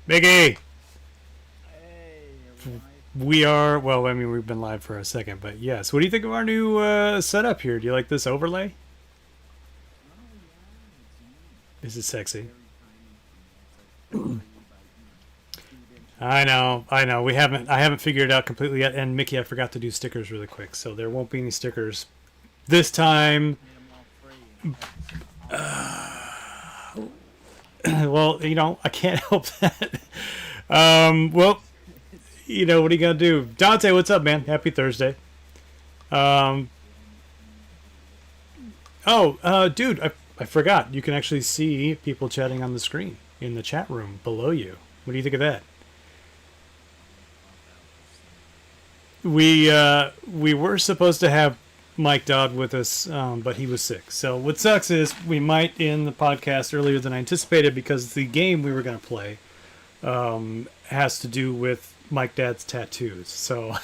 Biggie! Hey, are we live? We are, well, I mean, we've been live for a second, but yes. What do you think of our new setup here? Do you like this overlay? Oh yeah, it's neat. This is sexy. Very tiny for me. It's like 30 by 8 inches. I know. I haven't figured it out completely yet. And Mickey, I forgot to do stickers really quick, so there won't be any stickers this time. Made them all free. Well, I can't help that. Well, what are you gonna do? Dante, what's up, man? Happy Thursday. Um, dude, I forgot. You can actually see people chatting on the screen in the chat room below you. What do you think of that? We were supposed to have Mike Dodd with us, but he was sick. So what sucks is we might end the podcast earlier than I anticipated because the game we were going to play has to do with Mike Dad's tattoos. So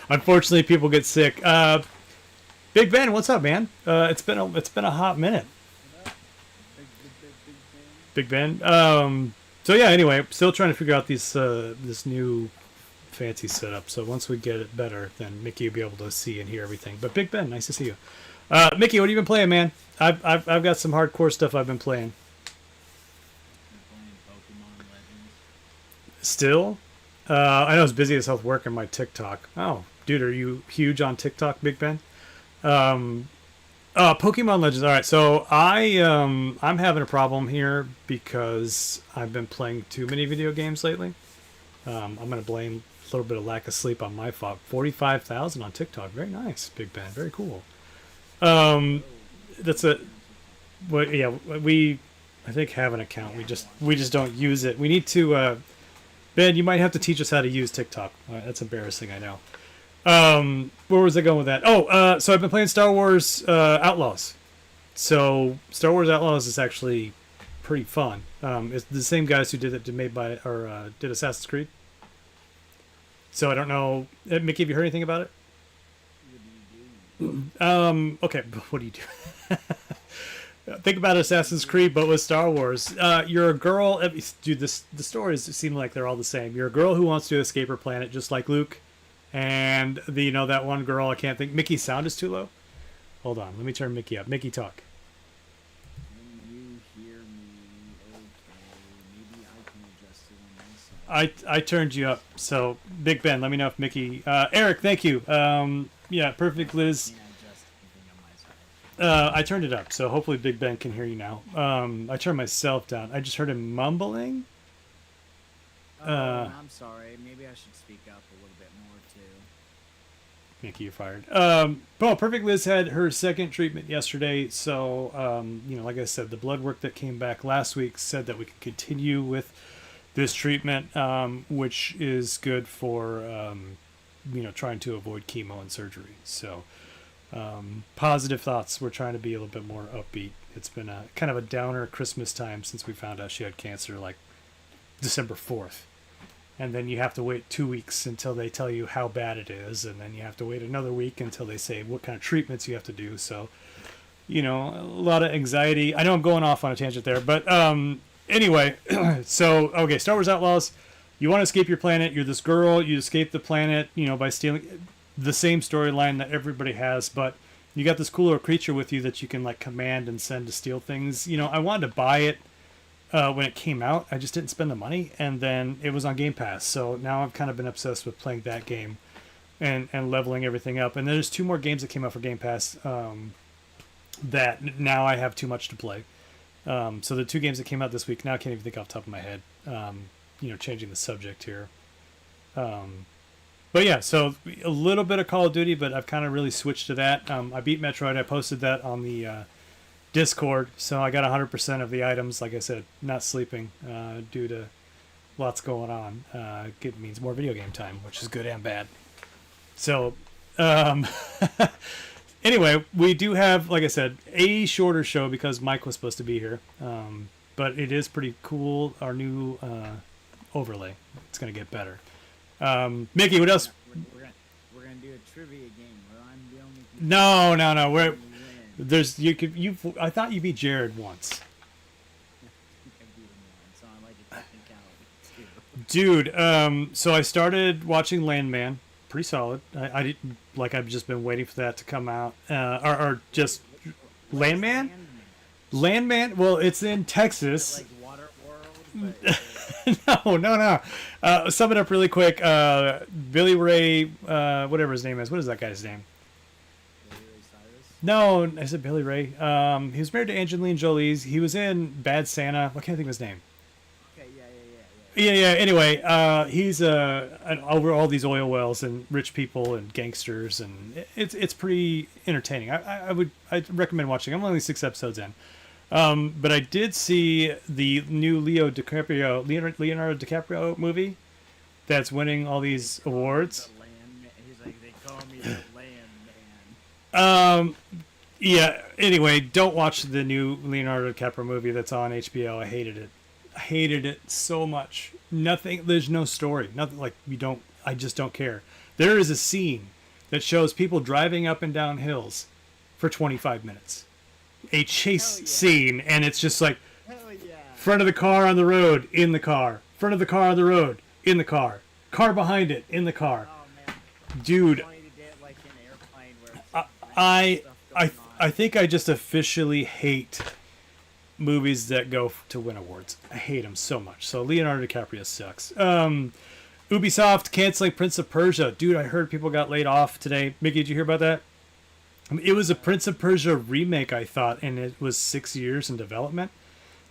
unfortunately, people get sick. Big Ben, what's up, man? It's been a hot minute, What up? Big thing. Big Ben. So yeah. Anyway, still trying to figure out this new fancy setup. So once we get it better, then Mickey will be able to see and hear everything. But Big Ben, nice to see you. Mickey, what have you been playing, man? I've got some hardcore stuff I've been playing. Been playing Pokemon Legends. Still, I know it's busy as hell working my TikTok. Oh, dude, are you huge on TikTok, Big Ben? Pokemon Legends. All right, so I'm having a problem here because I've been playing too many video games lately. I'm gonna blame a little bit of lack of sleep on my fault. 45,000 on TikTok. Very nice, Big Ben. Very cool. Um, Whoa. that's a Well, yeah, I think have an account. We just don't use it. We need to. Ben, you might have to teach us how to use TikTok. That's embarrassing, I know. Where was I going with that? Oh, so I've been playing Star Wars Outlaws. So Star Wars Outlaws is actually pretty fun. It's the same guys who did it, did Assassin's Creed. So I don't know, Mickey. Have you heard anything about it? What do you do? Okay, but what do you do? Think about Assassin's Creed, but with Star Wars. You're a girl. Dude, the stories seem like they're all the same. You're a girl who wants to escape her planet, just like Luke. And that one girl, I can't think. Mickey's sound is too low. Hold on, let me turn Mickey up. Mickey, talk. Can you hear me? Okay, maybe I can adjust it on my side. I turned you up. So Big Ben, let me know if Mickey. Eric, thank you. Yeah, perfect, Liz. Can I adjust everything on my side? I turned it up, so hopefully Big Ben can hear you now. I turned myself down. I just heard him mumbling. Oh, I'm sorry. Maybe I should speak up a little bit more too. Mickey, you're fired. Well, Perfect Liz had her second treatment yesterday. So, like I said, the blood work that came back last week said that we could continue with this treatment, which is good for, trying to avoid chemo and surgery. So, positive thoughts. We're trying to be a little bit more upbeat. It's been a kind of a downer Christmas time since we found out she had cancer, like December 4th. And then you have to wait 2 weeks until they tell you how bad it is. And then you have to wait another week until they say what kind of treatments you have to do. So, a lot of anxiety. I know I'm going off on a tangent there. But anyway, okay, Star Wars Outlaws. You want to escape your planet. You're this girl. You escape the planet, by stealing the same storyline that everybody has. But you got this cool little creature with you that you can, like, command and send to steal things. I wanted to buy it. When it came out, I just didn't spend the money, and then it was on Game Pass. So now I've kind of been obsessed with playing that game and leveling everything up. And there's 2 more games that came out for Game Pass that now I have too much to play. So the 2 games that came out this week, now I can't even think off the top of my head, changing the subject here. But yeah, so a little bit of Call of Duty, but I've kind of really switched to that. I beat Metroid. I posted that on the Discord, so I got 100% of the items. Like I said, not sleeping due to lots going on. It means more video game time, which is good and bad. So anyway, we do have, like I said, a shorter show because Mike was supposed to be here, but it is pretty cool. Our new overlay, it's going to get better. Mickey, what else? We're gonna do a trivia game where I'm the only. No. I thought you beat Jared once. So I like a technicality too. Dude, so I started watching Landman. Pretty solid. I didn't, I've just been waiting for that to come out. Or just Landman? Landman? Well, it's in Texas. Like Waterworld, but No. Sum it up really quick. Billy Ray, whatever his name is. What is that guy's name? Billy Ray Cyrus. No, I said Billy Ray. He was married to Angelina Jolie. He was in Bad Santa. What can't I think of his name? Okay, yeah. Yeah. Anyway, he's over all these oil wells and rich people and gangsters, and it's pretty entertaining. I'd recommend watching. I'm only 6 episodes in, but I did see the new Leonardo DiCaprio movie that's winning all these awards. The land, he's like, they call me the land man. Yeah. Anyway, don't watch the new Leonardo DiCaprio movie that's on HBO. I hated it. I hated it so much. Nothing. There's no story. Nothing. I just don't care. There is a scene that shows people driving up and down hills for 25 minutes. A chase scene, and it's just like Hell yeah. front of the car on the road, in the car. Front of the car on the road, in the car. Car behind it, in the car. Oh man. Dude, I wanted to get like an airplane where it's like I stuff going on. think I just officially hate movies that go to win awards. I hate them so much. So Leonardo DiCaprio sucks. Ubisoft canceling Prince of Persia. Dude, I heard people got laid off today. Mickey, did you hear about that? It was a Prince of Persia remake, I thought, and it was 6 years in development.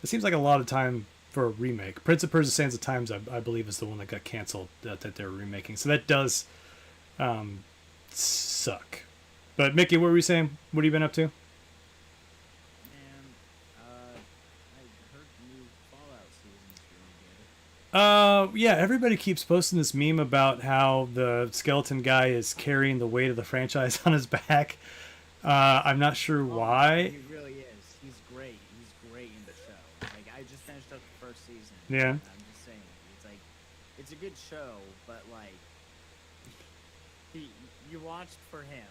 It seems like a lot of time for a remake. Prince of Persia: Sands of Times, I believe, is the one that got canceled that they're remaking. So that does suck. But Mickey, what were you saying? What have you been up to? And I heard the new Fallout season is really good. Yeah, everybody keeps posting this meme about how the skeleton guy is carrying the weight of the franchise on his back. I'm not sure why. He really is. He's great. He's great in the show. Like, I just finished up the first season. Yeah. I'm just saying, it's like, it's a good show, but like, you watched for him.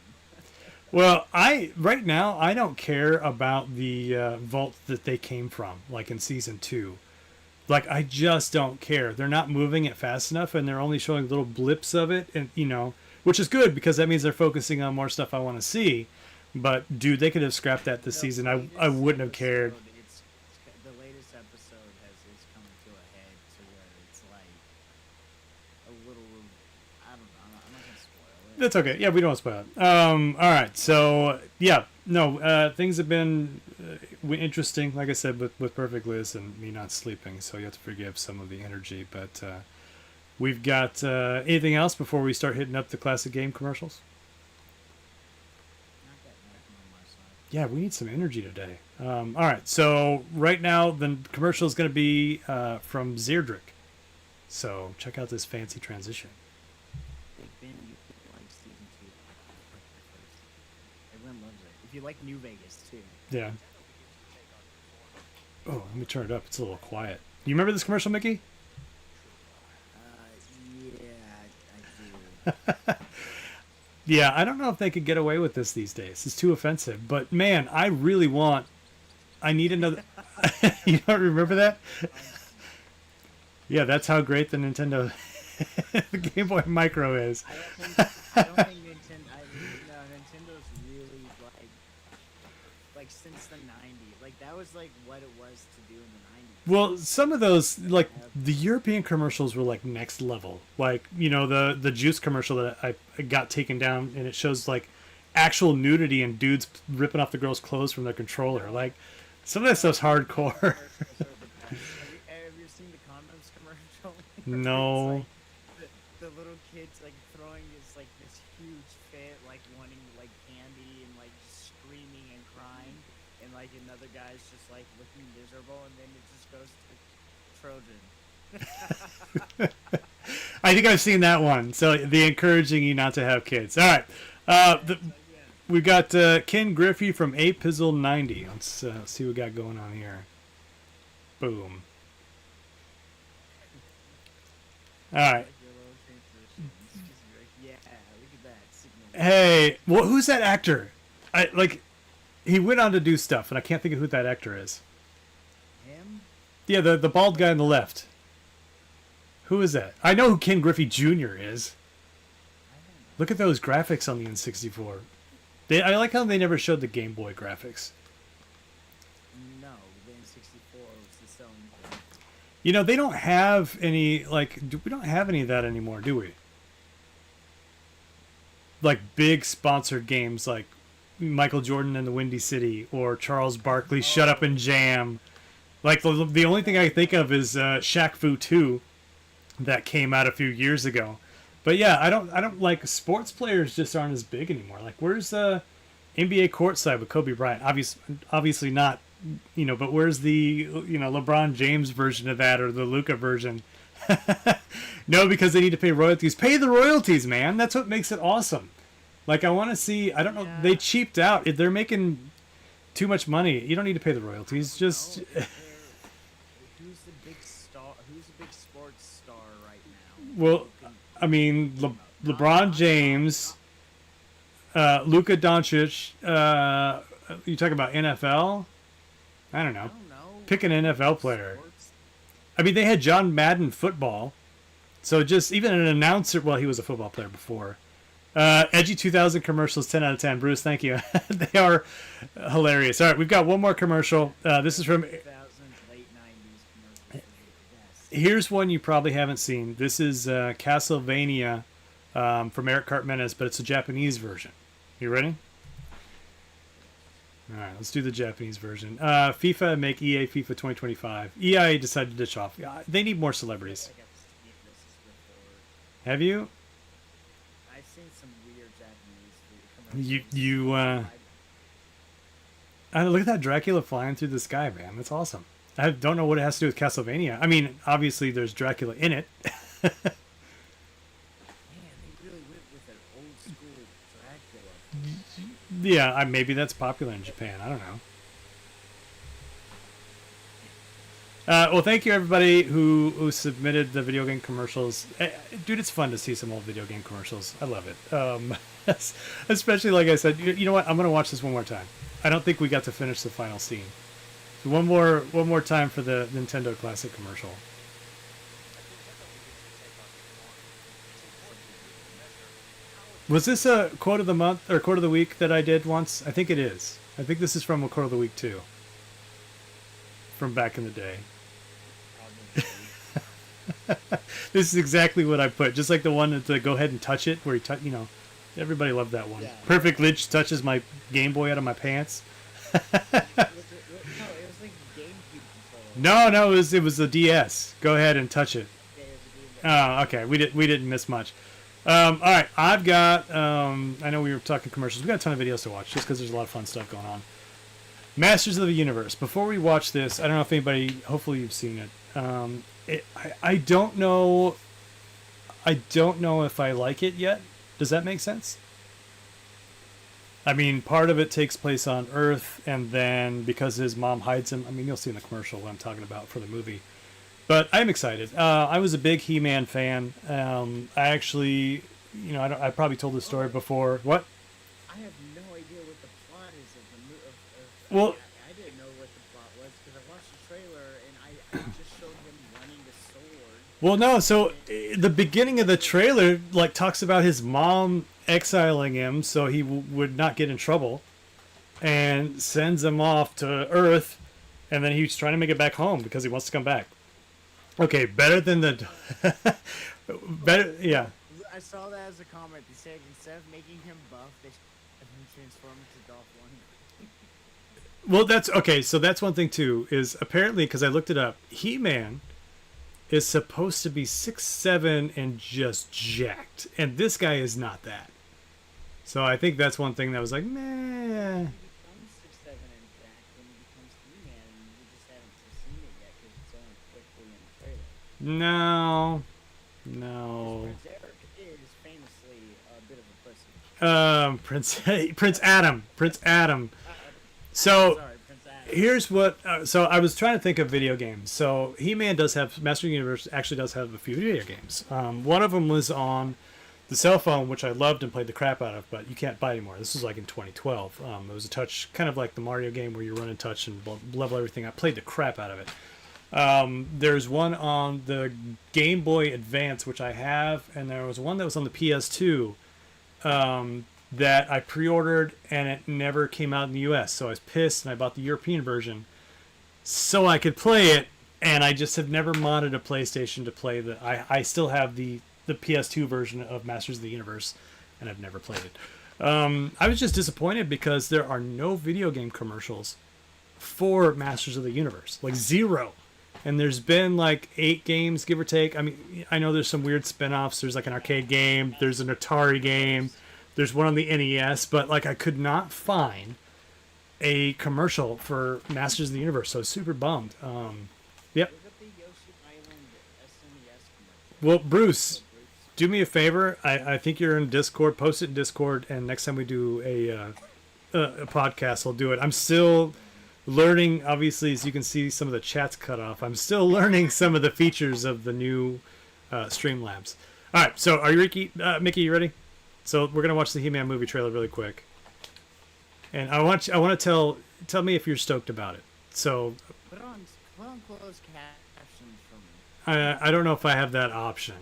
Well, right now I don't care about the vault that they came from, like in season 2. Like, I just don't care. They're not moving it fast enough, and they're only showing little blips of it, and which is good because that means they're focusing on more stuff I want to see. But dude, they could have scrapped that this season. I wouldn't have cared. It's the latest episode is coming to a head to where it's like a little. I don't know. I'm not gonna spoil it. That's okay. Yeah, we don't want to spoil it. All right. So yeah, no. Things have been interesting. Like I said, with Perfect Liz and me not sleeping, so you have to forgive some of the energy. But we've got anything else before we start hitting up the classic game commercials? Yeah, we need some energy today. All right, so right now the commercial is going to be from Zerdrick. So check out this fancy transition. Big Ben, you like season 2. Everyone loves it. If you like New Vegas too. Yeah. Oh, let me turn it up. It's a little quiet. You remember this commercial, Mickey? Yeah, I do. Yeah, I don't know if they could get away with this these days. It's too offensive. But man, I really want. I need another. You don't remember that? Yeah, that's how great the Nintendo, the Game Boy Micro is. I don't think Nintendo. No, Nintendo's really like since the '90s. Like that was like what it was to do in the '90s. Well, some of those, like the European commercials, were like next level. Like the Juice commercial that I got taken down, and it shows like actual nudity and dudes ripping off the girl's clothes from their controller. Like some of that stuff's hardcore. Have you seen the condoms commercial? No. It's like the little kids like throwing this huge fit, like wanting like candy and like just screaming and crying, and like another guy's just like looking miserable, and then it just goes to Trojan. I think I've seen that one. So the encouraging you not to have kids. All right. We've got Ken Griffey from A Pizzle 90. Let's see what we got going on here. Boom. All right. Yeah, look at that. Signal. Hey, well, who's that actor? He went on to do stuff, and I can't think of who that actor is. Him? Yeah, the bald guy on the left. Who is that? I know who Ken Griffey Jr. is. Look at those graphics on the N64. I like how they never showed the Game Boy graphics. No, the N64 was the selling point. They don't have any, we don't have any of that anymore, do we? Like big sponsored games like Michael Jordan and the Windy City or Charles Barkley Shut Up and Jam. Like the only thing I think of is Shaq Fu 2 that came out a few years ago. But yeah, I don't like sports players just aren't as big anymore. Like where's NBA Courtside with Kobe Bryant? Obviously not, but where's the LeBron James version of that or the Luka version? No, because they need to pay royalties. Pay the royalties, man. That's what makes it awesome. Like I want to see. I don't know. Yeah. They cheaped out. They're making too much money. You don't need to pay the royalties. Just Who's the big star? Who's the big sports star right now? well, I mean LeBron James, Luka Doncic. You talking about NFL? I don't know. I don't know. Pick an NFL player. Sports? I mean, they had John Madden football. So just even an announcer. Well, he was a football player before. Edgy 2000 commercials, 10 out of 10. Bruce, thank you. They are hilarious. All right, we've got one more commercial. This is from. 2000s, late 90s commercials. Yes. Here's one you probably haven't seen. This is Castlevania from Eric Cartmenes, but it's a Japanese version. You ready? All right, let's do the Japanese version. FIFA make EA FIFA 2025. EA decided to ditch off. They need more celebrities. I got to see this before. Have you? I've seen some weird Japanese commercials. Look at that Dracula flying through the sky, man. That's awesome. I don't know what it has to do with Castlevania. I mean, obviously there's Dracula in it. Man, they really went with an old school Dracula. Yeah, maybe that's popular in Japan. I don't know. Well, thank you everybody who submitted the video game commercials. Dude, it's fun to see some old video game commercials. I love it. Especially like I said, you know what? I'm gonna watch this one more time. I don't think we got to finish the final scene. So one more time for the Nintendo Classic commercial. Was this a quote of the month or quote of the week that I did once? I think it is. I think this is from a quote of the week too. From back in the day. This is exactly what I put. Just like the one to go ahead and touch it, where you everybody loved that one. Yeah. Perfect Lich touches my Game Boy out of my pants. No, it was like GameCube controller. No, it was the DS. Go ahead and touch it. Yeah, it was a Game Boy. Oh, okay. We didn't miss much. All right, I've got. I know we were talking commercials. We got a ton of videos to watch, just because there's a lot of fun stuff going on. Masters of the Universe. Before we watch this, I don't know if anybody. Hopefully, you've seen it. I don't know. I don't know if I like it yet. Does that make sense? I mean, part of it takes place on Earth, and then because his mom hides him. I mean, you'll see in the commercial what I'm talking about for the movie. But I'm excited. I was a big He-Man fan. I actually, I probably told this story before. What? I have no idea what the plot is of the movie. Well, I didn't know what the plot was because I watched the trailer and I just showed him running the sword. well, no. So the beginning of the trailer like talks about his mom exiling him so he would not get in trouble, and sends him off to Earth, and then he's trying to make it back home because he wants to come back. Okay, better than the better, yeah. I saw that as a comment. They said instead of making him buff, they should have him transform into Dolph Lundgren. Well, that's okay. So that's one thing too. Is apparently because I looked it up, He-Man is supposed to be 6'7" and just jacked, and this guy is not that. So I think that's one thing that was like, meh. He becomes 6'7" and Jack when he becomes He-Man, and we just haven't seen it yet because it's only quickly in the trailer. No, no. Prince Eric is famously a bit of a pussy. Prince Adam, Prince Adam. So Sorry, Prince Adam. here's what. So I was trying to think of video games. So He-Man does have Master of the Universe actually does have a few video games. One of them was on the cell phone, which I loved and played the crap out of, but you can't buy anymore. This was like in 2012. It was a touch, kind of like the Mario game where you run and touch and level everything. I played the crap out of it. There's one on the Game Boy Advance, which I have, and there was one that was on the PS2 that I pre-ordered, and it never came out in the US. So I was pissed, and I bought the European version so I could play it, and I just have never modded a PlayStation to play the... I still have the PS2 version of Masters of the Universe, and I've never played it. I was just disappointed because there are no video game commercials for Masters of the Universe. Like, zero. And there's been like 8 games, give or take. I mean, I know there's some weird spin-offs. There's like an arcade game. There's an Atari game. There's one on the NES. But like, I could not find a commercial for Masters of the Universe. So I was super bummed. Yep. Look at the Yoshi Island SNES commercial. Well, Bruce, do me a favor. I think you're in Discord. Post it in Discord. And next time we do a podcast, I'll do it. I'm still learning, obviously, as you can see, some of the chat's cut off. I'm still learning some of the features of the new Streamlabs. All right, so are you Mickey? You ready? So we're gonna watch the He-Man movie trailer really quick, and I want to tell me if you're stoked about it. So Put on closed captions for me. I don't know if I have that option.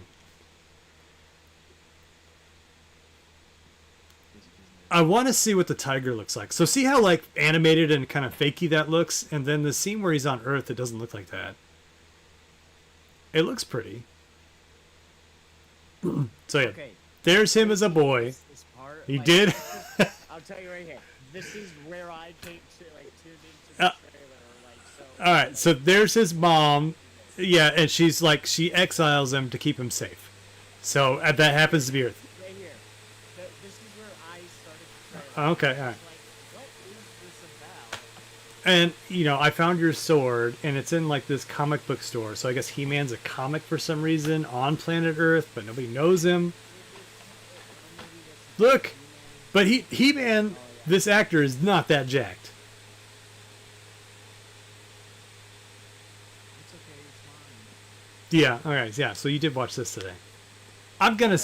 I want to see what the tiger looks like. So see how like animated and kind of fakey that looks, and then the scene where he's on Earth, it doesn't look like that. It looks pretty. So yeah, Okay. there's him as a boy. This part, He like, did. I'll tell you right here. This is where I came to like tuned into Uh, the trailer. Like so. All right, so there's his mom. Yeah, and she's like she exiles him to keep him safe. So that happens to be Earth. Right here. This is where I started the trailer. Okay, all I right. was like, what is this about? And I found your sword, and it's in like this comic book store. So I guess He-Man's a comic for some reason on planet Earth, but nobody knows him. Look, but He-Man, this actor is not that jacked. It's okay. It's fine. Yeah. All right. Yeah. So you did watch this today. I'm gonna,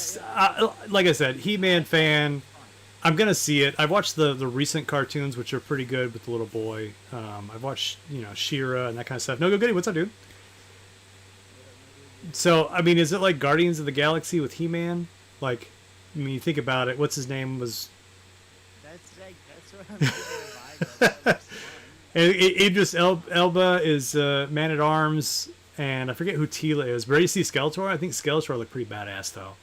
like I said, He-Man fan. I'm gonna see it. I've watched the recent cartoons, which are pretty good with the little boy. I've watched She-Ra and that kind of stuff. No, go goody. What's up, dude? So I mean, is it like Guardians of the Galaxy with He-Man? Like, I mean, you think about it. What's his name was? That's what I'm getting the vibe of. It's fun. And Idris Elba is Man at Arms, and I forget who Tila is. But you see Skeletor? I think Skeletor looked pretty badass though.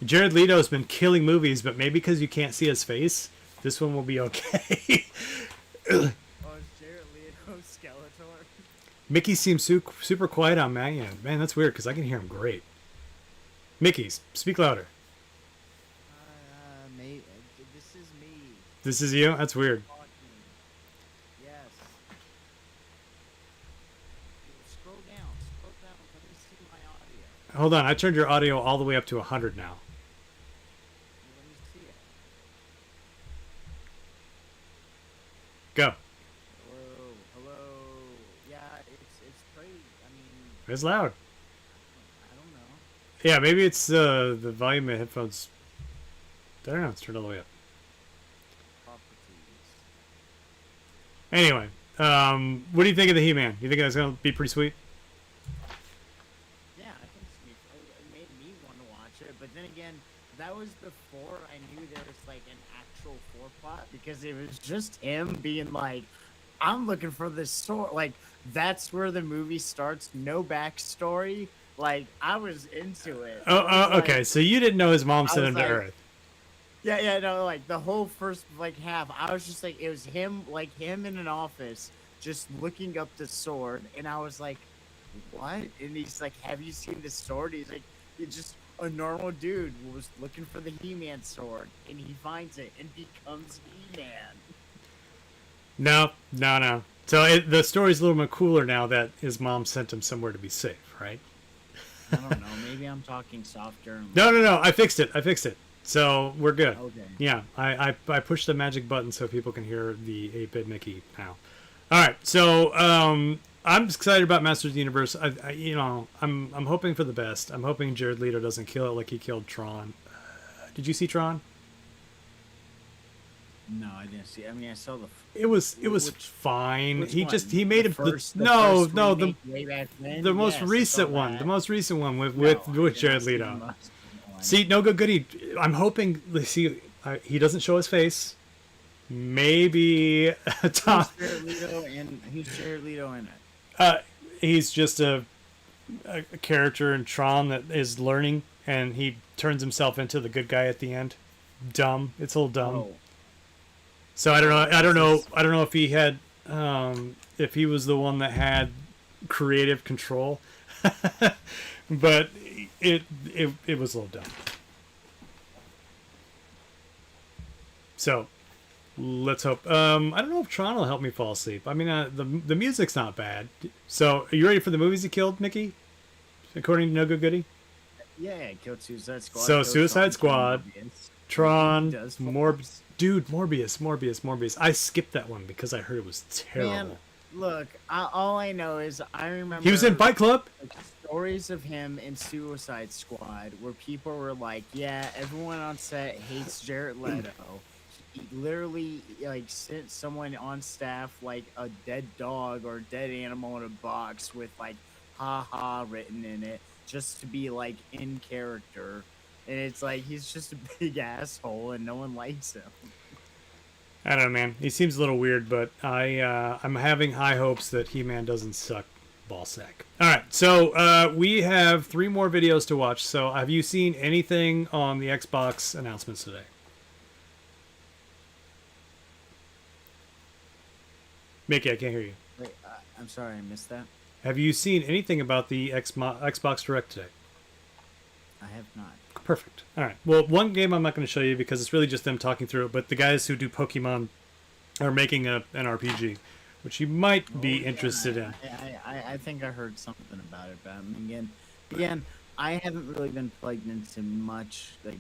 Jared Leto has been killing movies, but maybe because you can't see his face, this one will be okay. Oh, is Jared Leto Skeletor? Mickey seems super quiet on Man. Man, that's weird because I can hear him great. Mickey, speak louder. This is me This is you? That's weird. talking. Yes. Hold on, I turned your audio all the way up to 100 now. Let me see it. Go. Hello, hello. Yeah, it's pretty. I mean, It's loud. I don't know. Yeah, maybe it's the volume of headphones. I don't know. It's turned all the way up. Properties. Anyway, what do you think of the He-Man? You think that's gonna be pretty sweet? Yeah, I think it made me want to watch it, but then again, that was before I knew there was like an actual foreplot because it was just him being like, "I'm looking for this story." Like that's where the movie starts. No backstory. Like I was into it. I was like- Okay. So you didn't know his mom I sent was him to like- Earth. Yeah, no, like the whole first like half, I was just like, it was him, like him in an office, just looking up the sword, and I was like, what? And he's like, have you seen the sword? He's like, it's just a normal dude who was looking for the He-Man sword, and he finds it and becomes He-Man. No. So the story's a little more cooler now that his mom sent him somewhere to be safe, right? I don't know. Maybe I'm talking softer. No. I fixed it. So we're good. Okay. Yeah, I pushed the magic button so people can hear the 8-bit Mickey now. All right, so I'm excited about Masters of the Universe. I'm hoping for the best. I'm hoping Jared Leto doesn't kill it like he killed Tron. Did you see Tron? No, I didn't see. I mean, I saw the. It was Which- fine. Which He one? just he made The him first- the no first no remake way back then? the most Yes, I recent saw one that. the most recent one with No, I did not Jared see the Leto. most recent one. See, no good goody. I'm hoping. See, he doesn't show his face. Maybe Tom. Who's Jared Leto in it? He's just a character in Tron that is learning, and he turns himself into the good guy at the end. Dumb. It's a little dumb. Oh, So I don't know. I don't know if he had, if he was the one that had creative control, but it was a little dumb. So let's hope. I don't know if Tron will help me fall asleep. I mean, the music's not bad. So are you ready for the movies he killed, Mickey? According to No Good Goody, yeah, killed Suicide Squad. So killed Suicide Tron, Squad, Morbius. Tron, He does Morbius. I skipped that one because I heard it was terrible. Man, look, all I know is I remember He was in Fight Club. like, stories of him in Suicide Squad where people were like, "Yeah, everyone on set hates Jared Leto." He literally like sent someone on staff like a dead dog or dead animal in a box with like "ha ha" written in it just to be like in character. And it's like he's just a big asshole and no one likes him. I don't know, man. He seems a little weird, but I'm having high hopes that He-Man doesn't suck ballsack. All right, so we have 3 more videos to watch. So have you seen anything on the Xbox announcements today? Mickey, I can't hear you. Wait, I'm sorry, I missed that. Have you seen anything about the Xbox Direct today? I have not. Perfect. All right. Well, one game I'm not going to show you because it's really just them talking through it, but the guys who do Pokemon are making an RPG, which you might be interested in. I think I heard something about it, but I mean, again, I haven't really been plugged into much like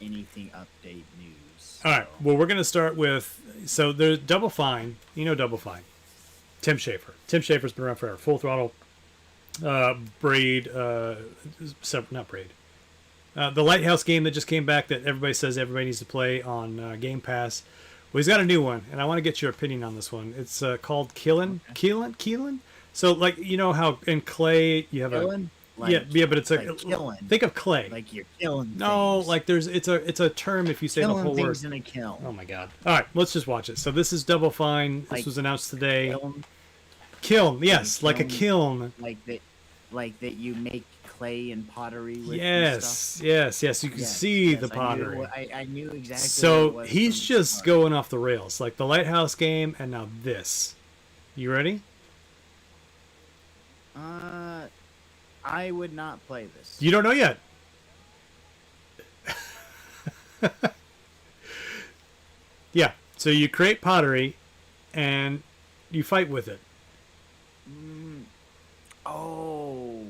anything update news. All right. so- Well, we're going to start with so there's Double Fine. You know Double Fine. Tim Schafer. Tim Schafer's been around forever. Full Throttle, Braid, not Braid. The Lighthouse game that just came back that everybody says everybody needs to play on Game Pass. Well, he's got a new one, and I want to get your opinion on this one. It's called Keelan. Okay. Keelan. So, like, you know how in Clay you have Killing? yeah, but it's like killing. Think of Clay. Like you're killing. No, things. like it's a term if you say killing the whole things word. in a kiln. Oh my god! All right, let's just watch it. So this is Double Fine. This Like was announced today. Kiln, Kiln, yes, like a kiln. kiln. like that you make clay and pottery with. And stuff. Yes. You can Yes, see yes, the pottery. I knew exactly. what it So was he's from the just start. going off the rails, like the Lighthouse game, and now this. You ready? I would not play this. You don't know yet. Yeah. So you create pottery, and you fight with it. Oh.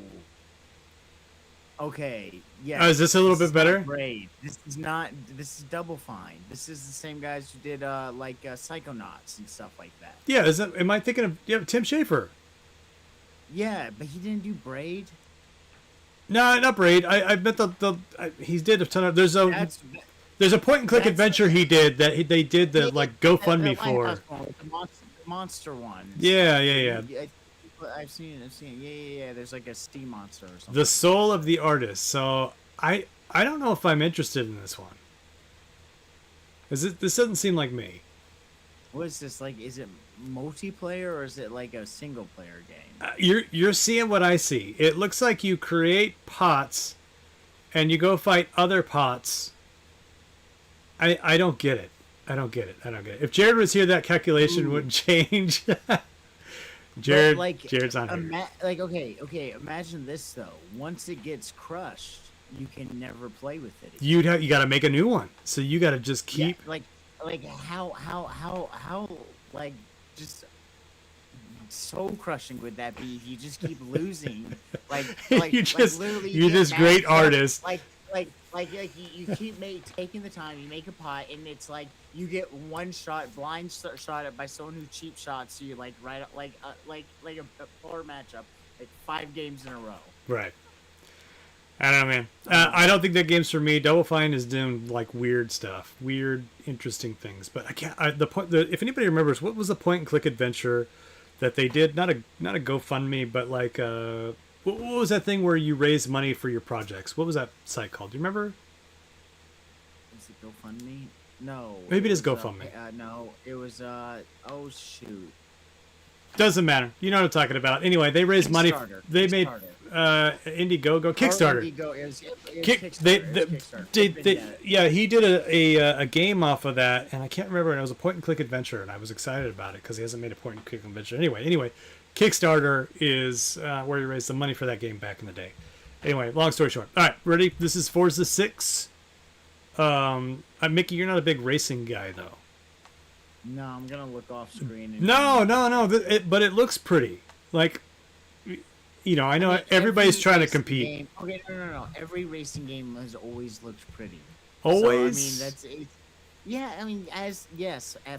Okay, Is this yes. a little This bit is not better? Braid. This is not. This is Double Fine. This is the same guys who did Psychonauts and stuff like that. Yeah. Is that? Am I thinking of? Yeah, Tim Schafer. Yeah, but he didn't do Braid. No, not Braid. I bet he did a ton of. That's There's a point and click that's adventure he did that they did the yeah, like the GoFundMe for. Lighthouse one with the monster ones. Yeah, yeah, yeah. I've seen it. I've seen it. Yeah, yeah, yeah. There's like a steam monster or something. The soul of the artist. So I don't know if I'm interested in this one. This doesn't seem like me. What is this like? Is it multiplayer or is it like a single player game? You're seeing what I see. It looks like you create pots, and you go fight other pots. I don't get it. I don't get it. I don't get it. If Jared was here, that calculation Ooh. wouldn't change. But like, Jared's on here. like okay. Imagine this though. Once it gets crushed, you can never play with it. Again. You got to make a new one. So you got to just keep. Yeah, like how like just soul crushing would that be if you just keep losing? You just literally you're get this great maxed out, artist. you keep taking the time, you make a pot, and it's like you get one shot, shot at by someone who cheap shots you like right like a polar matchup, like 5 games in a row. Right. I don't know, man. I don't think that game's for me. Double Fine is doing like weird stuff, weird, interesting things. But I can't. If anybody remembers, what was the point and click adventure that they did? Not a GoFundMe, but like what was that thing where you raise money for your projects? What was that site called? Do you remember? Is it GoFundMe? No. Maybe it is was, GoFundMe. No, it was oh shoot. Doesn't matter. You know what I'm talking about. Anyway, they raised money. They made Indiegogo, Kickstarter. Yeah, he did a game off of that, and I can't remember. And it was a point and click adventure, and I was excited about it because he hasn't made a point and click adventure. Anyway, Kickstarter is where he raised the money for that game back in the day. Anyway, long story short. All right, ready? This is Forza 6. Mickey, you're not a big racing guy though. No, I'm gonna look off screen. And No. But it looks pretty. Like, you know, I know everybody's trying to compete. Game, okay, no. Every racing game has always looked pretty. Always. So, I mean, that's. Yeah, I mean,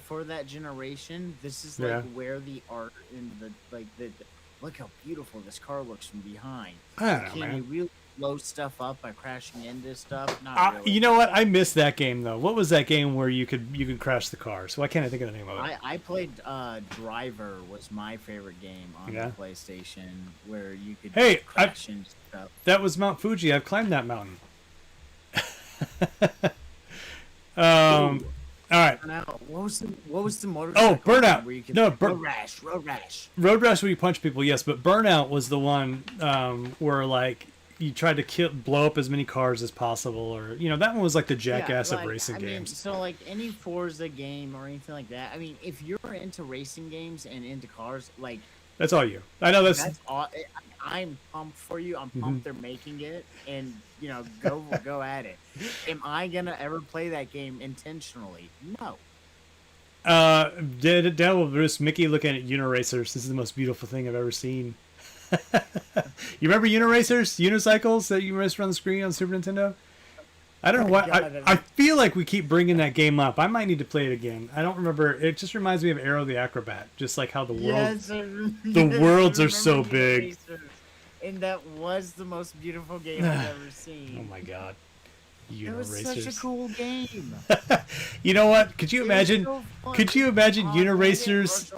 for that generation, this is like where the art and the look how beautiful this car looks from behind. I don't know, Can man. you really blow stuff up by crashing into stuff? Not really. You know what? I missed that game though. What was that game where you could crash the cars? Why can't I think of the name of it? I played Driver was my favorite game on the PlayStation where you could crash into stuff. That was Mount Fuji. I've climbed that mountain. All right. Now, what was the motorcycle? Oh, Burnout. Where you could, No, Road Rash. Road Rash where you punch people, yes, but Burnout was the one where like you tried to blow up as many cars as possible, or that one was like the jackass of racing games. So like any Forza game or anything like that. I mean, if you're into racing games and into cars, like that's all you. I know that's all. I'm pumped for you. I'm pumped they're making it, and go at it. Am I gonna ever play that game intentionally? No. Devil Bruce, Mickey looking at Uniracers. This is the most beautiful thing I've ever seen. You remember Uniracers? Unicycles that you raced around the screen on Super Nintendo? I don't know why. I feel like we keep bringing that game up. I might need to play it again. I don't remember. It just reminds me of Aero the Acrobat. Just like how the worlds are so big. And that was the most beautiful game I've ever seen. Oh my god. It was such a cool game. You know what? Could you imagine? Could you imagine Uniracers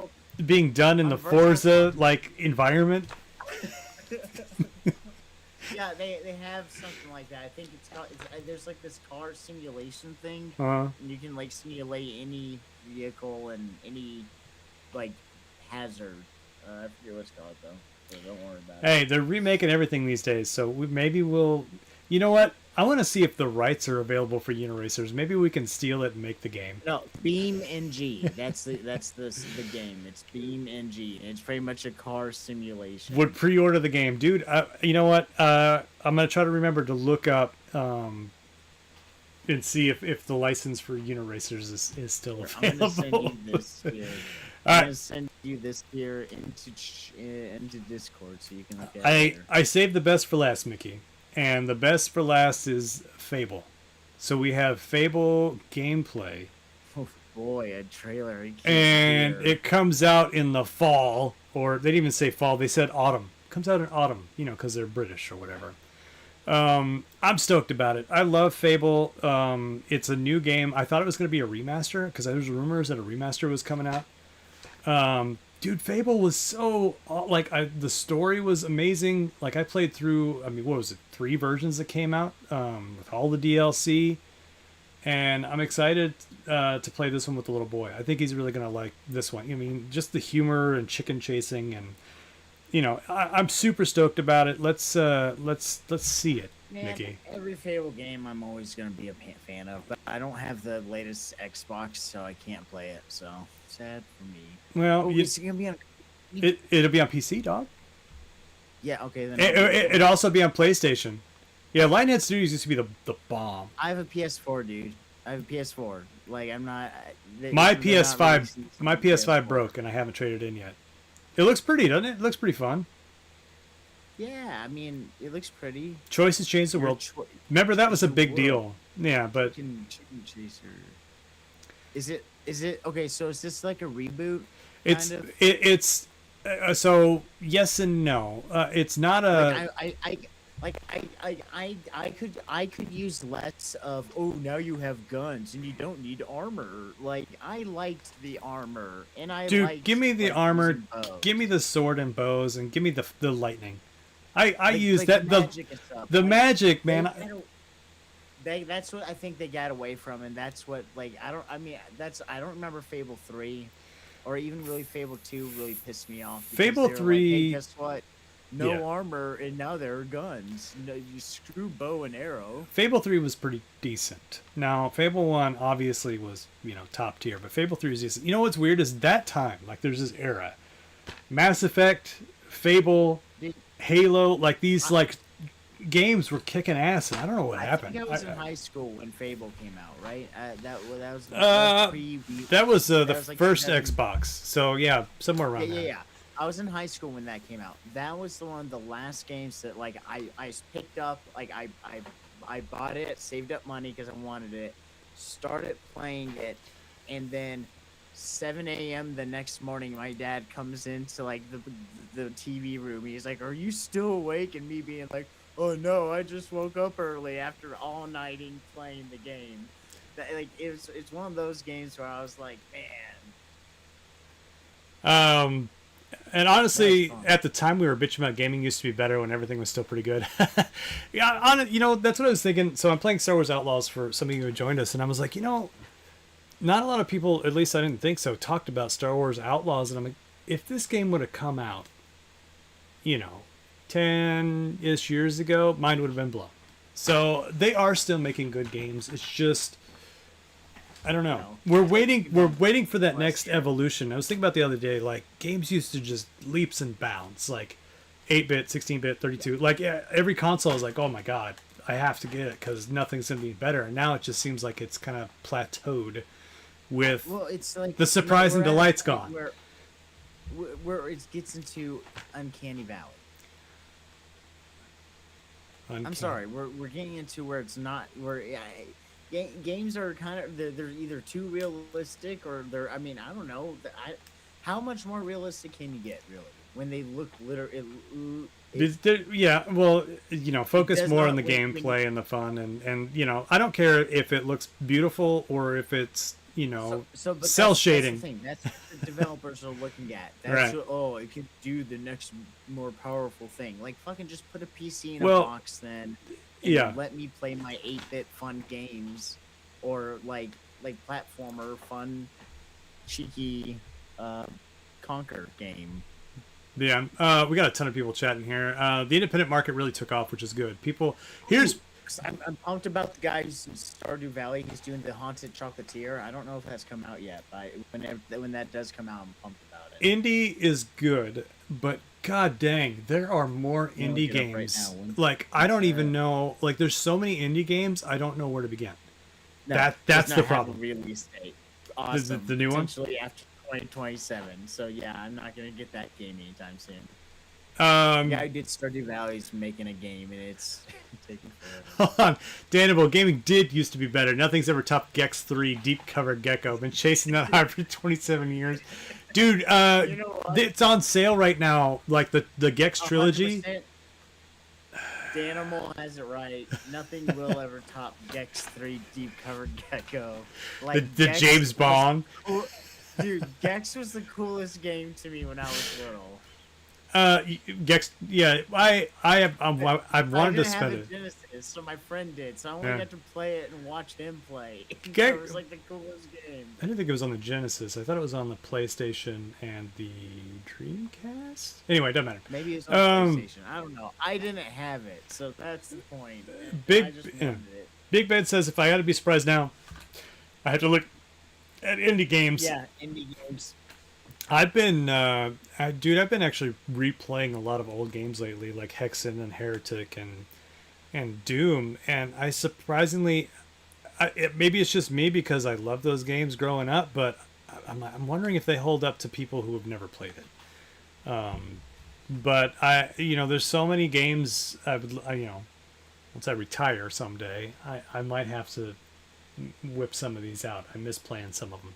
being done in the Forza like environment? Yeah, they have something like that. I think there's like this car simulation thing. And you can like simulate any vehicle and any like hazard. I forget what it's called though. So don't worry about it. Hey, they're remaking everything these days, so maybe we'll. You know what? I want to see if the rights are available for Uniracers. Maybe we can steal it and make the game. No, Beam NG. That's the game. It's Beam NG. It's pretty much a car simulation. Would pre-order the game, dude. You know what? I'm gonna try to remember to look up and see if the license for Uniracers is still available. I'm gonna send you this here. I'm gonna send you this here into Discord so you can look at it. I saved the best for last, Mickey. and the best for last is Fable. So we have Fable gameplay, Oh boy, a trailer. I can't and hear. it comes out in the fall, or they didn't even say fall, they said autumn. It comes out in autumn, because they're British or whatever. I'm stoked about it. I love Fable. It's a new game. I thought it was going to be a remaster because there's rumors that a remaster was coming out. Dude, Fable was so the story was amazing. Like I played through. I mean, what was it? 3 versions that came out with all the DLC, and I'm excited to play this one with the little boy. I think he's really gonna like this one. I mean, just the humor and chicken chasing, and I'm super stoked about it. Let's see it, Man, Mickey. every Fable game I'm always gonna be a fan of, but I don't have the latest Xbox, so I can't play it. So sad for me. Well, Oh, it's gonna be on. it'll be on PC, dog. Yeah, okay then. It'll also be on PlayStation. Yeah, Lionhead Studios used to be the bomb. I have a PS4, dude. I have a PS4. Like I'm not. My they're not PS5, releasing my something PS5 broke, and I haven't traded in yet. It looks pretty, doesn't it? It looks pretty fun. Yeah, I mean, it looks pretty. Choices change the Your world. choi- Remember that was a the big world. deal. Yeah, but Chicken Chaser. Is it? Okay? So is this like a reboot? it's Kind of. it's so yes and no. It's not a I could use less of, oh, now you have guns and you don't need armor. Like I liked the armor and I dude. liked, Give me the like, armor. using bows. Give me the sword and bows, and give me the lightning. I Like- use like that the magic and stuff. the Like, magic, they man. kinda- that's what I think they got away from, and that's what like I don't remember Fable 3 or even really Fable 2 really pissed me off. Because Fable they were 3 like, hey, guess what? No Yeah. armor, and now there are guns. No, you screw bow and arrow. Fable 3 was pretty decent. Now, Fable 1 obviously was, top tier, but Fable 3 is decent. You know what's weird is that time, like there's this era. Mass Effect, Fable, Dude, Halo, like these games were kicking ass, and I don't know what I happened. think I was in high school when Fable came out, right? That was pre. That was the that was like first 2000. Xbox, so yeah, somewhere Yeah, around yeah, there. yeah. I was in high school when that came out. That was the one of the last games that like I picked up. Like I bought it, saved up money because I wanted it, started playing it, and then 7 a.m. the next morning, my dad comes into like the TV room. He's like, "Are you still awake?" And me being like, "Oh no, I just woke up early after all nighting playing the game." Like it's one of those games where I was like, man. And honestly, That's fun. at the time we were bitching about gaming used to be better when everything was still pretty good. Yeah, that's what I was thinking. So I'm playing Star Wars Outlaws for some of you who joined us, and I was like, not a lot of people, at least I didn't think so, talked about Star Wars Outlaws, and I'm like, if this game would have come out, 10-ish years ago, mine would have been blown. So they are still making good games. It's just, I don't know. We're waiting for that next evolution. I was thinking about the other day, like games used to just leaps and bounds, like 8-bit, 16-bit, 32. Like every console is like, oh my god, I have to get it because nothing's gonna be better. And now it just seems like it's kind of plateaued with Well, it's like the surprise and we're at a delight's point gone. where it gets into uncanny valley. I'm sorry, we're getting into where it's not where games are kind of they're either too realistic or they're. I mean, I don't know. How much more realistic can you get really when they look literally? Yeah, well, focus does more on not the when gameplay and the fun, and I don't care if it looks beautiful or if it's But cell that's shading. the thing. That's what the developers are looking at. That's Right. what, oh, it could do the next more powerful thing. Like fucking just put a PC in Well, a box then. And yeah. Let me play my 8-bit fun games, or like platformer fun, cheeky, conquer game. Yeah, we got a ton of people chatting here. The independent market really took off, which is good. Here's I'm pumped about the guy who's in Stardew Valley. He's doing the Haunted Chocolatier. I don't know if that's come out yet, but when that does come out, I'm pumped about it. indie is good, but god dang, there are more I'm gonna indie look it up right games. now. Like I don't even know. Like there's so many indie games, I don't know where to begin. No, that's does the not have a problem. release date. Awesome. the new one? Potentially after 2027. So yeah, I'm not gonna get that game anytime soon. Yeah, I did Stardew Valley's making a game, and it's taking forever. Hold on. Danable Gaming did used to be better. Nothing's ever topped Gex 3 Deep Cover Gecko. Been chasing that high for 27 years. Dude, You know what? it's on sale right now. Like the Gex trilogy. 100%. Danimal has it right. Nothing will ever top Gex 3 Deep Cover Gecko. The Gex James was Bond. cool- Dude, Gex was the coolest game to me when I was little. Gex. Yeah, I've wanted I to didn't have spend a it. Genesis, so my friend did. So I only Yeah. got to play it and watch him play. So Gex- it was like the coolest game. I didn't think it was on the Genesis. I thought it was on the PlayStation and the Dreamcast. Anyway, it doesn't matter. Maybe it's on PlayStation. I don't know. I didn't have it, so that's the point. I just Yeah. wanted it. Big Ben says if I got to be surprised now, I have to look at indie games. Yeah, indie games. I've been, dude, I've been actually replaying a lot of old games lately, like Hexen and Heretic and Doom, and I surprisingly, maybe it's just me because I love those games growing up, but I'm wondering if they hold up to people who have never played it. But there's so many games. Once I retire someday, I might have to whip some of these out. I miss playing some of them.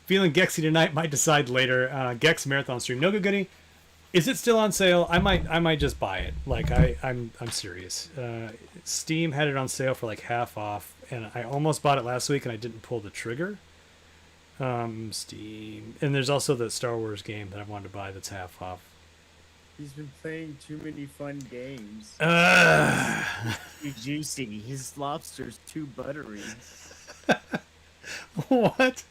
Feeling Gexy tonight. Might decide later. Gex marathon stream. No good goodie. Is it still on sale? I might just buy it. Like I'm serious. Steam had it on sale for like half off, and I almost bought it last week, and I didn't pull the trigger. Steam, and there's also the Star Wars game that I wanted to buy that's half off. He's been playing too many fun games. Too juicy. His lobster's too buttery. What?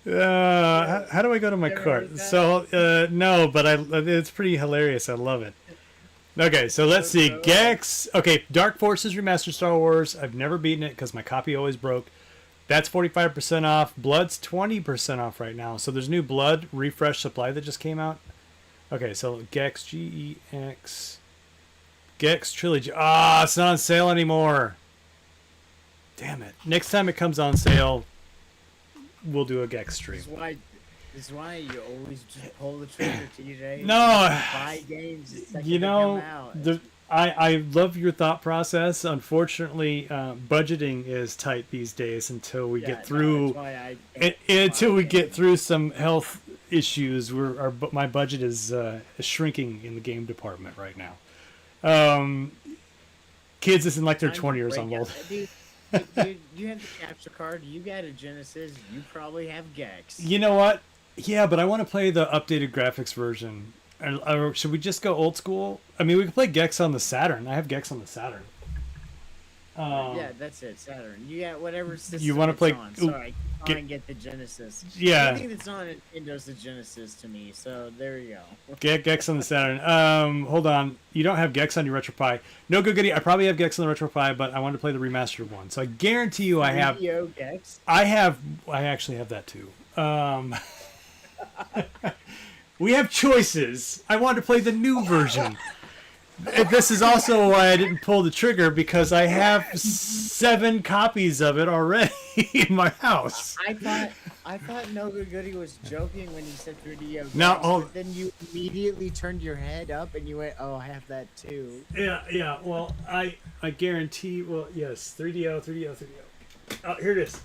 How do I go to my Never cart? heard that? So no, but it's pretty hilarious. I love it. Okay, so let's see. no. Gex. Okay, Dark Forces Remastered Star Wars. I've never beaten it because my copy always broke. That's 45% off. Blood's 20% off right now. So there's new Blood Refresh Supply that just came out. Okay, so Gex, Gex. Gex Trilogy. It's not on sale anymore. Damn it. Next time it comes on sale, we'll do a Gex stream. This is why you always just pull the trigger, TJ. No. Buy games the second You they know, come out. I love your thought process. Unfortunately, budgeting is tight these days until we Yeah, get no, through. that's why I Until we buy get games. through some health issues, my budget is shrinking in the game department right now. Kids isn't like they're Time to 20 years break old. out. Dude, you have the capture card. You got a Genesis. You probably have Gex. You know what? Yeah, but I want to play the updated graphics version. Or should we just go old school? I mean, we can play Gex on the Saturn. I have Gex on the Saturn. Yeah, that's it. Saturn. You got whatever system wanna it's play- on. Sorry, I can't get the Genesis. Yeah. Anything that's on Nintendo's the Genesis to me. So there you go. Get Gex on the Saturn. Hold on. You don't have Gex on your RetroPie. No good goodie. I probably have Gex on the RetroPie, but I want to play the remastered one. So I guarantee you I have. 3DO Gex. I actually have that too. We have choices. I wanted to play the new version. This is also why I didn't pull the trigger, because I have 7 copies of it already in my house. I thought No Good Goody was joking when he said 3DO Gex. No, oh. But then you immediately turned your head up and you went, "Oh, I have that too." Yeah. Well, I guarantee. Well, yes. 3DO. Oh, here it is.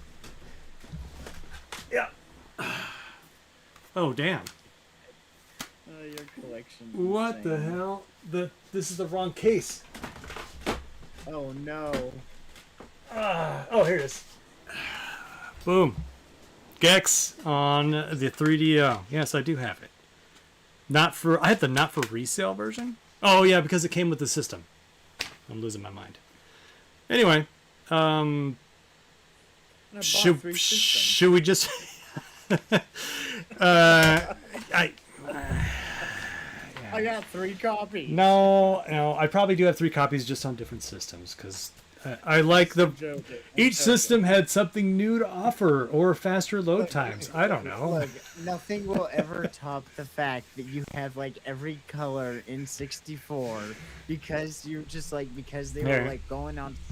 Yeah. Oh, damn. Oh, your collection. is What the insane. hell? This is the wrong case. Oh no. Oh, here it is. Boom. Gex on the 3DO. Yes, I do have it. I have the not for resale version. Oh yeah, because it came with the system. I'm losing my mind. Anyway, I bought 3 systems. should we just? I got 3 copies. No. I probably do have 3 copies just on different systems because I like the. I'm joking. I'm Each joking. system had something new to offer or faster load times. I don't know. Look, nothing will ever top the fact that you have like every color in 64 because you're just like because they Yeah. were like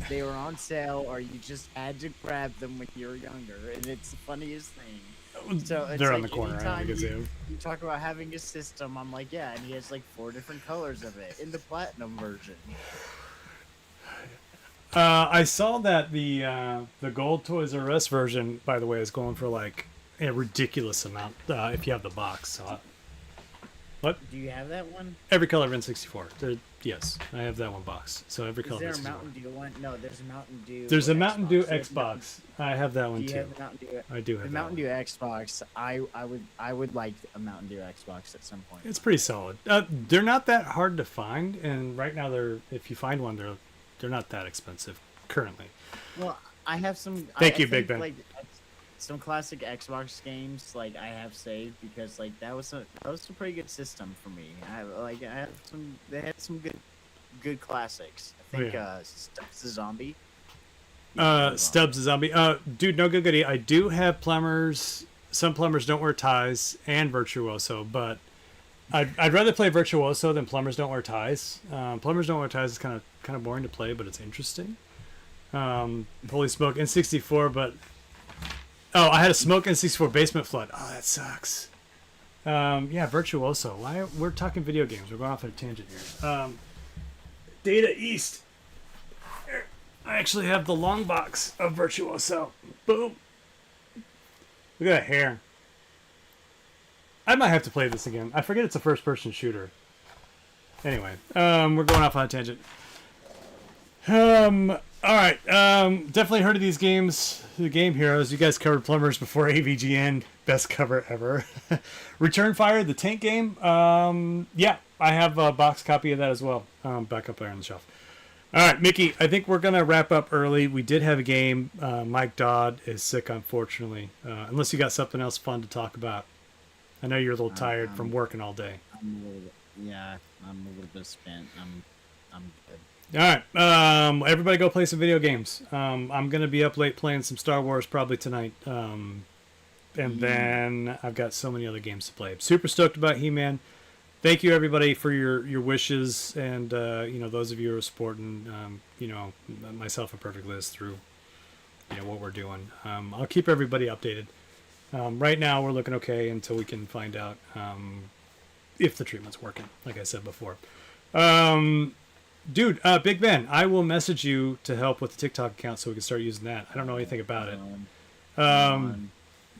they were on sale or you just had to grab them when you were younger, and it's the funniest thing. So it's They're on like the corner. I anytime can see you, 'em. you talk about having a system, I'm like, yeah, and he has like 4 different colors of it in the platinum version. I saw that the gold Toys R Us version, by the way, is going for like a ridiculous amount if you have the box. So, what? Do you have that one? Every color of N64. Yes, I have that one box. So every Is color there of a N64. Mountain Dew one? No, there's a Mountain Dew. There's a Mountain Dew Xbox. Xbox. I have that one Do you too. have the Mountain Dew? I do have The that Mountain one. Dew Xbox. I would like a Mountain Dew Xbox at some point. It's pretty solid. They're not that hard to find, and right now if you find one, they're not that expensive currently. Well, I have some. Thank I you, Big think, Ben. Like some classic Xbox games, like I have saved because like that was a pretty good system for me. I had some. They had some good classics. I think Stubbs the Zombie. Stubbs the Zombie. Dude, no good goodie. I do have Plumbers. Some Plumbers Don't Wear Ties and Virtuoso, but I'd rather play Virtuoso than Plumbers Don't Wear Ties. Plumbers Don't Wear Ties is kind of boring to play, but it's interesting. Holy smoke, N64, but I had a smoke N64 basement flood. Oh, that sucks. Yeah, Virtuoso. Why we're talking video games? We're going off on a tangent here. Data East. Here. I actually have the long box of Virtuoso. Boom. Look at that hair. I might have to play this again. I forget it's a first-person shooter. Anyway, we're going off on a tangent. All right. Definitely heard of these games. The Game Heroes. You guys covered Plumbers before AVGN. Best cover ever. Return Fire, the tank game. Yeah, I have a box copy of that as well. Back up there on the shelf. All right, Mickey. I think we're gonna wrap up early. We did have a game. Mike Dodd is sick, unfortunately. Unless you got something else fun to talk about. I know you're a little tired from working all day. I'm a little bit spent. I'm good. All right, everybody go play some video games. I'm going to be up late playing some Star Wars probably tonight. And then I've got so many other games to play. Super stoked about He-Man. Thank you, everybody, for your wishes and, those of you who are supporting, myself and Perfect Liz through, what we're doing. I'll keep everybody updated. Right now, we're looking okay until we can find out if the treatment's working, like I said before. Dude, Big Ben, I will message you to help with the TikTok account so we can start using that. I don't know anything about it.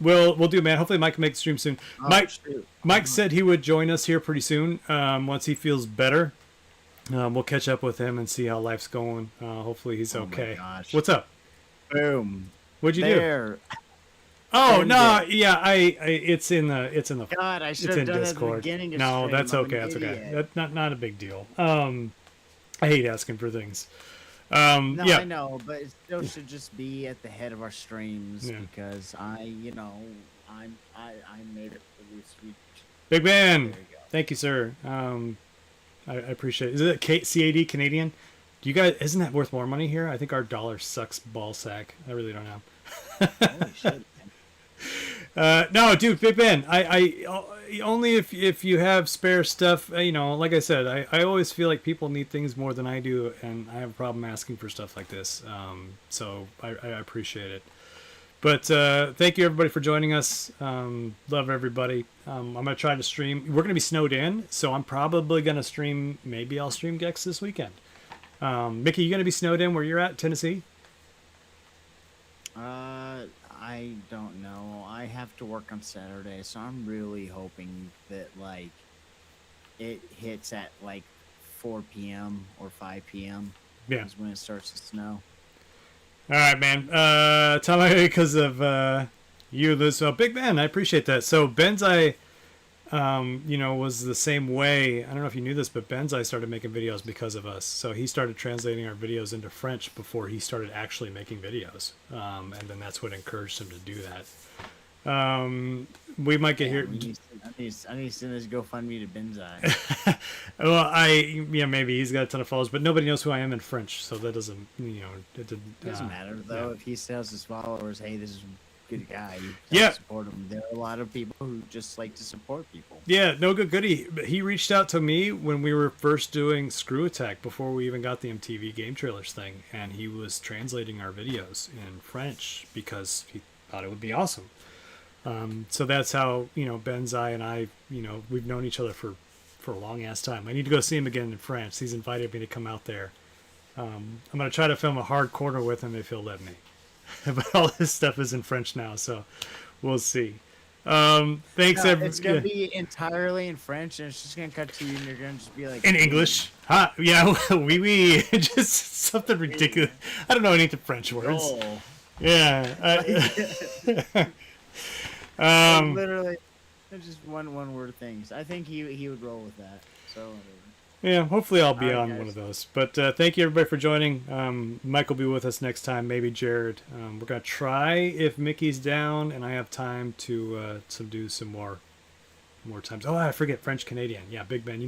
We'll do, man. Hopefully Mike can make the stream soon. Mike said he would join us here pretty soon once he feels better. We'll catch up with him and see how life's going. Hopefully he's okay. What's up? Boom. What'd you do? Oh no, yeah, it's in the God, I should have done it at the beginning of No, stream. that's I'm okay. an That's okay. idiot. That's not a big deal. I hate asking for things. No, yeah. I know, but it still should just be at the head of our streams because I made it for this week. Big Ben, There you go. thank you, sir. I appreciate it. Is it CAD Canadian? Do you guys? Isn't that worth more money here? I think our dollar sucks ball sack. I really don't know. Holy shit. No, dude, Big Ben. I only if you have spare stuff. Like I said, I always feel like people need things more than I do, and I have a problem asking for stuff like this. So I appreciate it. But thank you everybody for joining us. Love everybody. I'm gonna try to stream. We're gonna be snowed in, so I'm probably gonna stream. Maybe I'll stream Gex this weekend. Mickey, you gonna be snowed in where you're at, Tennessee? I don't know. I have to work on Saturday, so I'm really hoping that like it hits at like 4 p.m. or 5 p.m. Yeah. Is when it starts to snow. All right, man. Tell me because of you, Liz. So Big Ben, I appreciate that. So Benzai, was the same way. I don't know if you knew this, but Benzai started making videos because of us. So he started translating our videos into French before he started actually making videos. And then that's what encouraged him to do that. We might get here. I need to send this GoFundMe to Benzai. Well, maybe he's got a ton of followers, but nobody knows who I am in French, so that doesn't, It doesn't matter though. Yeah. If he tells his followers, "Hey, this is a good guy," you Yeah. support him. There are a lot of people who just like to support people. Yeah, no good goodie. He reached out to me when we were first doing Screw Attack before we even got the MTV Game Trailers thing, and he was translating our videos in French because he thought it would be awesome. So that's how Benzai and I, we've known each other for a long ass time. I need to go see him again in France. He's invited me to come out there. I'm gonna try to film a hard corner with him if he'll let me. But all this stuff is in French now, so we'll see. Thanks, It's gonna yeah. be entirely in French, and it's just gonna cut to you, and you're gonna just be like In English. Huh? Yeah, oui, oui. Just something ridiculous. I don't know any of the French words. Oh, Yeah. literally, they're just one word things. I think he would roll with that. So whatever. Yeah, hopefully I'll be All right, on guys. one of those. But thank you everybody for joining. Mike will be with us next time, maybe Jared. We're gonna try if Mickey's down and I have time to do some more times. Oh, I forget French Canadian. Yeah, Big Ben. You